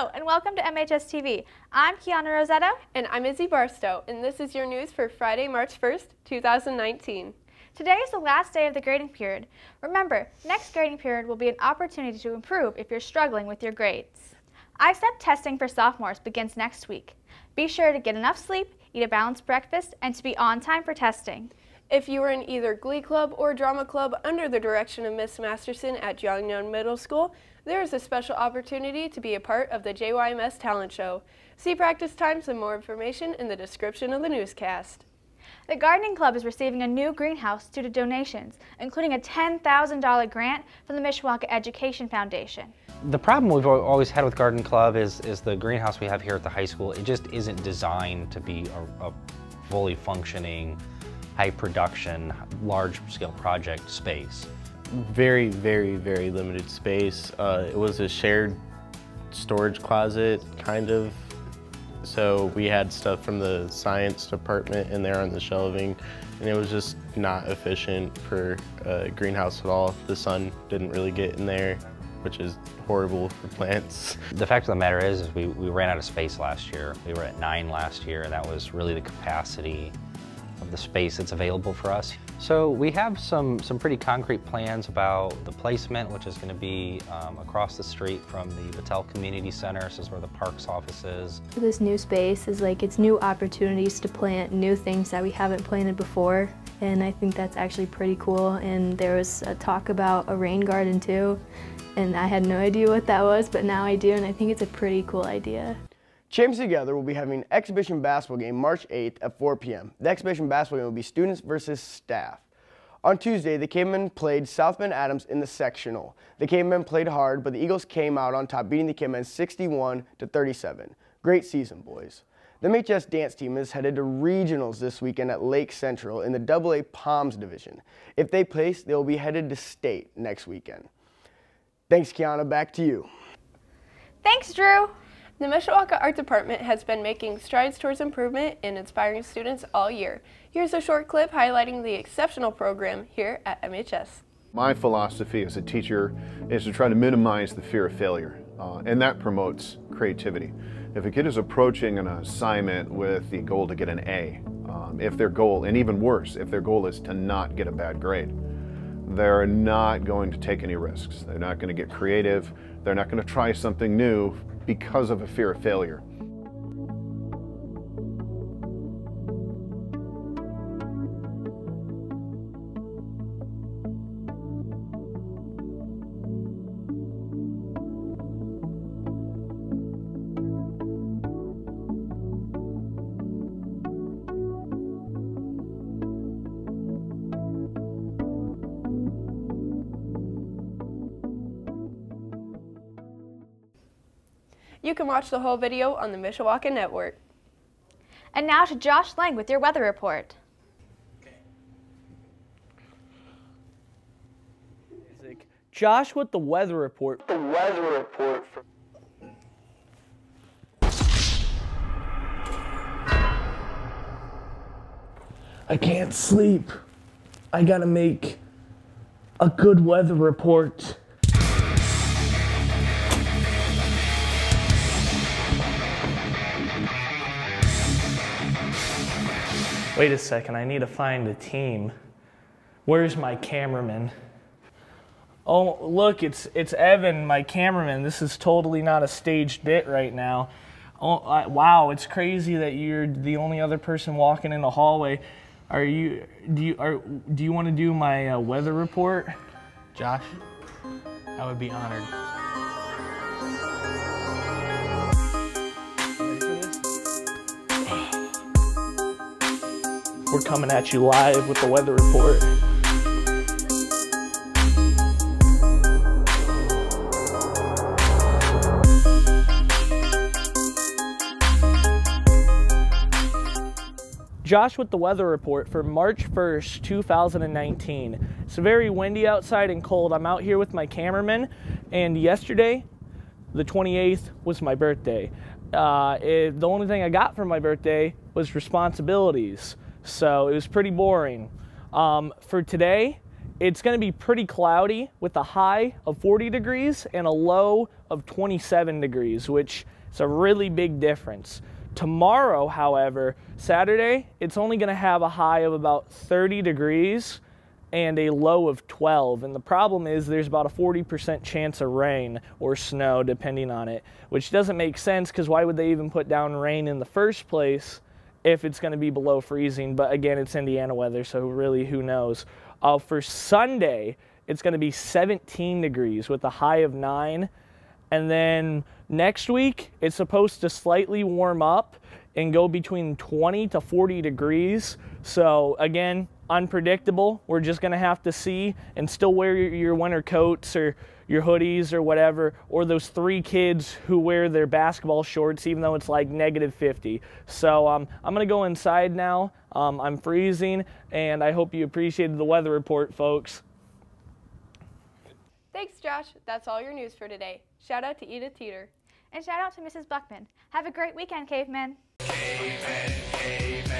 Hello and welcome to MHStv. I'm Kiana Rosetto. And I'm Izzy Barstow, and this is your news for Friday, March 1st, 2019. Today is the last day of the grading period. Remember, next grading period will be an opportunity to improve if you're struggling with your grades. ISEP testing for sophomores begins next week. Be sure to get enough sleep, eat a balanced breakfast, and to be on time for testing. If you were in either Glee Club or Drama Club under the direction of Miss Masterson at Young Middle School, there is a special opportunity to be a part of the JYMS Talent Show. See practice times and more information in the description of the newscast. The Gardening Club is receiving a new greenhouse due to donations, including a $10,000 grant from the Mishawaka Education Foundation. The problem we've always had with Garden Club is the greenhouse we have here at the high school. It just isn't designed to be a fully functioning, high production, large scale project space. Very, very, very limited space. It was a shared storage closet, kind of. So we had stuff from the science department in there on the shelving, and it was just not efficient for a greenhouse at all. The sun didn't really get in there, which is horrible for plants. The fact of the matter is we ran out of space last year. We were at 9 last year, and that was really the capacity of the space that's available for us. So we have some pretty concrete plans about the placement, which is going to be across the street from the Battelle Community Center. This is where the parks office is. This new space is it's new opportunities to plant new things that we haven't planted before, and I think that's actually pretty cool. And there was a talk about a rain garden too, and I had no idea what that was, but now I do, and I think it's a pretty cool idea. JYMS Together will be having an exhibition basketball game March 8th at 4 p.m. The exhibition basketball game will be students versus staff. On Tuesday, the Cavemen played South Bend Adams in the sectional. The Cavemen played hard, but the Eagles came out on top, beating the Cavemen 61-37. Great season, boys. The MHS dance team is headed to regionals this weekend at Lake Central in the AA Palms division. If they place, they will be headed to state next weekend. Thanks, Kiana. Back to you. Thanks, Drew. The Mishawaka Art Department has been making strides towards improvement and inspiring students all year. Here's a short clip highlighting the exceptional program here at MHS. My philosophy as a teacher is to try to minimize the fear of failure, and that promotes creativity. If a kid is approaching an assignment with the goal to get an A, if their goal, and even worse, if their goal is to not get a bad grade, they're not going to take any risks. They're not going to get creative. They're not going to try something new because of a fear of failure. You can watch the whole video on the Mishawaka Network. And now to Josh Lang with your weather report. Josh with the weather report. I can't sleep. I gotta make a good weather report. Wait a second, I need to find a team. Where's my cameraman? Oh, look, it's Evan, my cameraman. This is totally not a staged bit right now. Oh, wow, it's crazy that you're the only other person walking in the hallway. Do you want to do my weather report? Josh, I would be honored. We're coming at you live with the weather report. Josh with the weather report for March 1st, 2019. It's very windy outside and cold. I'm out here with my cameraman, and yesterday, the 28th, was my birthday. The only thing I got for my birthday was responsibilities. So it was pretty boring. For today, it's going to be pretty cloudy with a high of 40 degrees and a low of 27 degrees, which is a really big difference. Tomorrow, however, Saturday, it's only going to have a high of about 30 degrees and a low of 12. And the problem is there's about a 40% chance of rain or snow, depending on it, which doesn't make sense because why would they even put down rain in the first place if it's going to be below freezing? But again, it's Indiana weather, so really who knows. For Sunday, it's going to be 17 degrees with a high of 9. And then next week, it's supposed to slightly warm up and go between 20 to 40 degrees. So again, unpredictable. We're just going to have to see and still wear your winter coats or your hoodies or whatever, or those 3 kids who wear their basketball shorts even though it's like -50. So I'm going to go inside now. I'm freezing, and I hope you appreciated the weather report, folks. Thanks, Josh. That's all your news for today. Shout out to Edith Teeter. And shout out to Mrs. Buckman. Have a great weekend, cavemen. Cavemen, cavemen.